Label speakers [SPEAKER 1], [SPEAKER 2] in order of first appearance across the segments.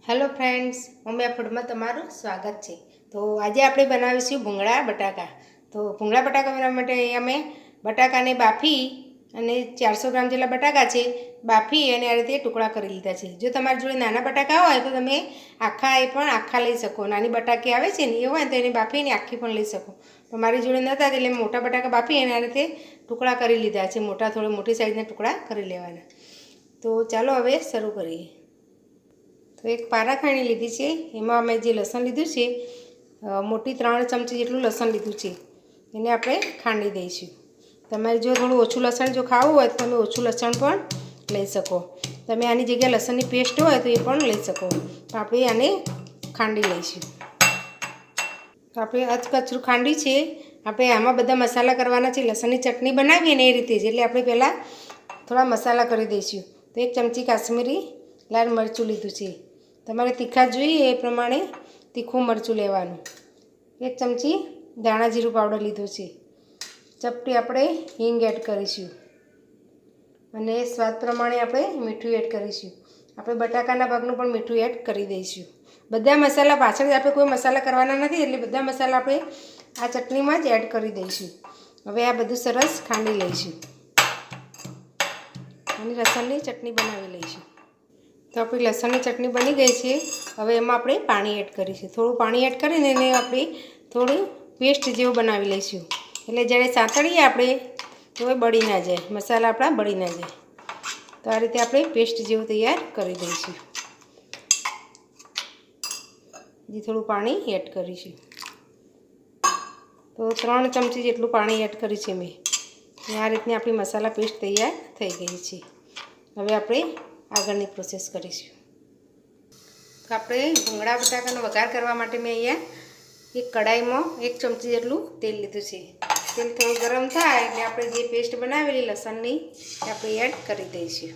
[SPEAKER 1] Hello friends, Umiya food में तमारू स्वागत है। तो आज आप बनावीशुं भूंगळा बटाका। तो भूंगळा बटाका बनाववा माटे अहींया मैं बटाका ने बाफी अने 400 ग्राम जेटला बटाका छे बाफी अने आ रीते टुकड़ा करी लीधा छे। जो तमारी जोड़े नाना बटाका होय तो तमे आखा ए पण आखा लई शको। नानी बटाकी आवे छे ने ए होय तो एने बाफीने आखी पण लई शको। तो मारी जोड़े नता એટલે मोटा बटाका बाफी अने आ रीते टुकड़ा करी लीधा छे। मोटा थोड़ा मोटी साइजना टुकड़ा करी लेवाना। तो चालो हवे शरू करीए। तो एक पाराखाणी लीधी है, एमां मैं जे लसन लीधुं छे मोटी 3 चमची जेटलुं लसन लीधुं छे एने आपणे खांडी दईशुं। तमारे जो थोड़ुं ओछुं लसण जो खावुं होय तो तमे ओछुं लसण पण लई शको। तमे आनी जग्याए लसणनी पेस्ट होय तो ए पण लई शको। तो आपणे आने खांडी लईशुं। तो आपणे अधकचરું खांडी छे। आपणे आमां बधा मसाला करवाना छे। लसणनी चटणी बनावीए ने ए रीते ज एटले आपणे पहेला थोड़ा मसाला करी दईशुं। तो 1 चमची काश्मीरी लाल मरचुं लीधुं छे। तमारे तीखा जोईए ए प्रमाणे तीखुं मरचुं लेवानुं। 1 चमची धाणा जीरुं पाउडर लीधो छे। चपटी आपणे हींग एड करीशुं अने स्वाद प्रमाणे आपणे मीठुं एड करीशुं। आपणे बटाकाना भागनुं पण मीठुं एड करी दईशुं। बधा मसाला पाछळ आपणे कोई मसाला करवाना नथी એટલે बधा मसाला आपणे आ चटणीमां ज एड करी दईशुं। हवे आ बधुं सरस खांडी लईशुं अने लसणनी चटणी बनावी लईशुं। तो अपनी लसन की चटनी बनी गई है। हवे एमां आपणे पाणी एड करीशुं। थोड़ुं पाणी एड करीने एने आपणे थोड़ी पेस्ट जेवुं बनावी लईशुं। एटले ज्यारे सातळीए आपणे तो बળી ना जाए, मसाला आपणा बળી ना जाए। तो आ रीते आपणे पेस्ट जेवुं तैयार करी दईशुं। जी थोड़ुं पाणी एड करीशुं। तो 3 चमची जेटलुं पाणी एड कर्युं छे मैं। आ रीतनी आपणी मसाला पेस्ट तैयार थई गई छे। हवे आपणे आगळनी प्रोसेस करीशुं। तो आपणे भूंगळा बटाकानो वघार करवा माटे मैं अहींया एक कढ़ाईमां 1 चमची जेटलुं तेल लीधुं छे। तेल थोड़ुं गरम थाय એટલે આપણે જે પેસ્ટ બનાવેલી લસણની એ આપણે એડ કરી દઈશું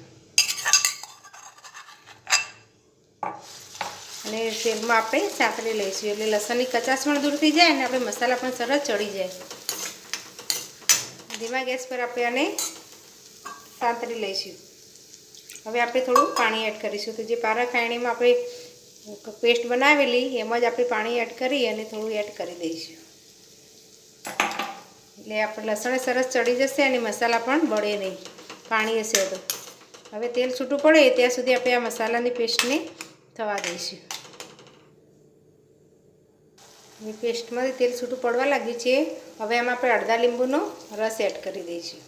[SPEAKER 1] અને તેલમાં આપણે સાતળી લઈશું એટલે લસણની કચાશ પણ દૂર થઈ જાય અને આપણે મસાલા પણ સરસ ચડી જાય। ધીમા ગેસ પર આપણે આને સાતળી લઈશું। હવે આપણે થોડું પાણી એડ કરીશું। તો જે પારાખાણીમાં આપણે પેસ્ટ બનાવેલી એમાં જ આપણે પાણી એડ કરી અને થોડું એડ કરી દઈશું એટલે આપણે લસણ સરસ ચડી જશે અને મસાલા પણ બળે નહીં પાણી હશે તો। હવે તેલ છૂટું પડે ત્યાં સુધી આપણે આ મસાલાની પેસ્ટને થવા દઈશું। એ પેસ્ટમાંથી તેલ છૂટું પડવા લાગ્યું છે। હવે આમાં આપણે અડધા લીંબુનો રસ એડ કરી દઈશું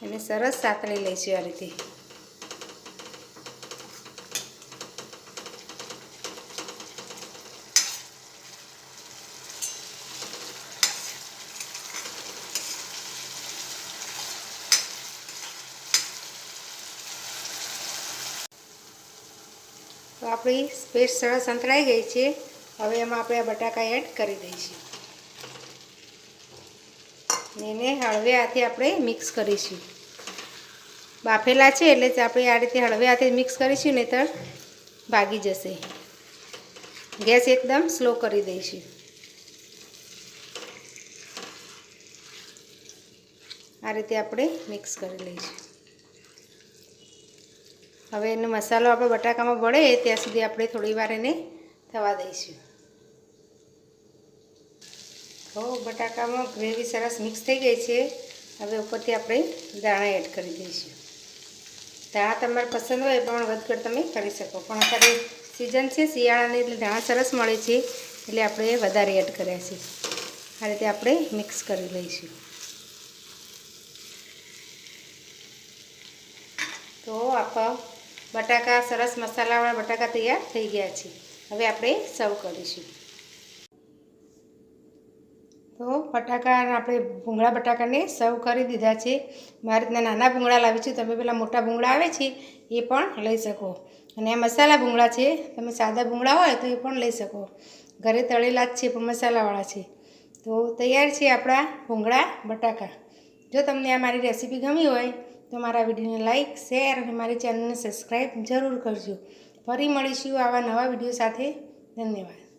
[SPEAKER 1] અને સરસ સાતળી લઈશું આ રીતે। तो आपणी पेस्ट सरस संतळाई गई है। हवे एमां आपणे आ बटाका एड करी दईशुं ने हळवे हाथे आपणे मिक्स करीशुं। बाफेला छे એટલે આપણે આ રીતે હળવે હાથે મિક્સ કરીશું નહીતર ભાગી જશે। ગેસ એકદમ સ્લો કરી દઈશું। આ રીતે આપણે મિક્સ કરી લઈશું। હવે એનો મસાલો આપણે બટાકામાં બળે ત્યાં સુધી આપણે થોડીવાર એને થવા દઈશું। તો બટાકામાં ગ્રેવી સરસ મિક્સ થઈ ગઈ છે। હવે ઉપરથી આપણે દાણા એડ કરી દઈશું। धाणा तमारे पसंद होय पण वधघट तमे करी शको पण अत्यारे सीजन छे शियाळानी એટલે धाणा सरस मळे छे એટલે આપણે વધારે એડ કર્યા છે। આ રીતે આપણે મિક્સ કરી લઈશું। તો આપણા બટાકા સરસ મસાલાવાળા બટાકા તૈયાર થઈ ગયા છે। હવે આપણે સર્વ કરીશું। तो बटाका આપણે ભૂંગળા બટાકાને સર્વ કરી દીધા છે। મારી રીતના નાના ભૂંગળા લાવી છું। તમે પેલા મોટા ભૂંગળા આવે છે એ પણ લઈ શકો અને આ મસાલા ભૂંગળા છે। તમે સાદા ભૂંગળા હોય તો એ પણ લઈ શકો। ઘરે તળેલા જ છે પણ મસાલાવાળા છે। તો તૈયાર છે આપણા ભૂંગળા બટાકા। જો તમને આ મારી રેસીપી ગમી હોય તો મારા વિડીયોને લાઈક શેર અને મારી ચેનલને સબસ્ક્રાઈબ જરૂર કરજો। ફરી મળીશું આવા નવા વિડીયો સાથે। ધન્યવાદ।